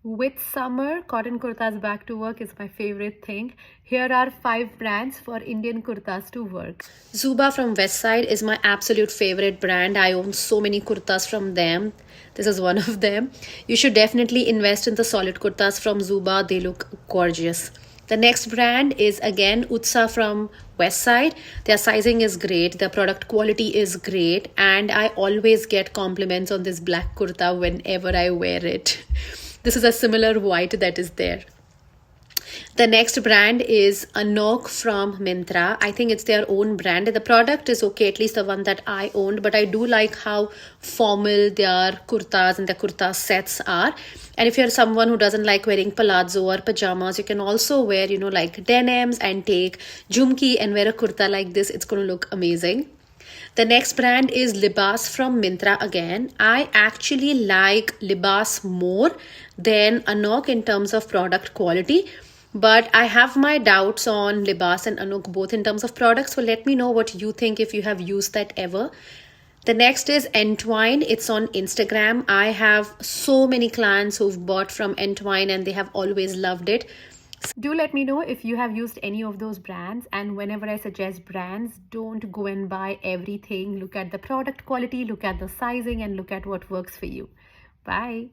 With summer, cotton kurtas back to work is my favorite thing. Here are 5 brands for Indian kurtas to work. Zuba from West Side is my absolute favorite brand. I own so many kurtas from them. This is one of them. You should definitely invest in the solid kurtas from Zuba. They look gorgeous. The next brand is again Utsa from West Side. Their sizing is great, their product quality is great, and I always get compliments on this black kurta whenever I wear it. This is a similar white that is there. The next brand is Anok from Myntra. I think it's their own brand. The product is okay, at least the one that I owned, but I do like how formal their kurtas and the kurta sets are. And if you're someone who doesn't like wearing palazzo or pajamas, you can also wear, like denims and take jhumki and wear a kurta like this. It's going to look amazing. The next brand is Libas from Myntra again. I actually like Libas more than Anok in terms of product quality. But I have my doubts on Libas and Anok both in terms of products. So let me know what you think if you have used that ever. The next is Entwine. It's on Instagram. I have so many clients who've bought from Entwine and they have always loved it. Do let me know if you have used any of those brands, and whenever I suggest brands, don't go and buy everything. Look at the product quality, look at the sizing, and look at what works for you. Bye.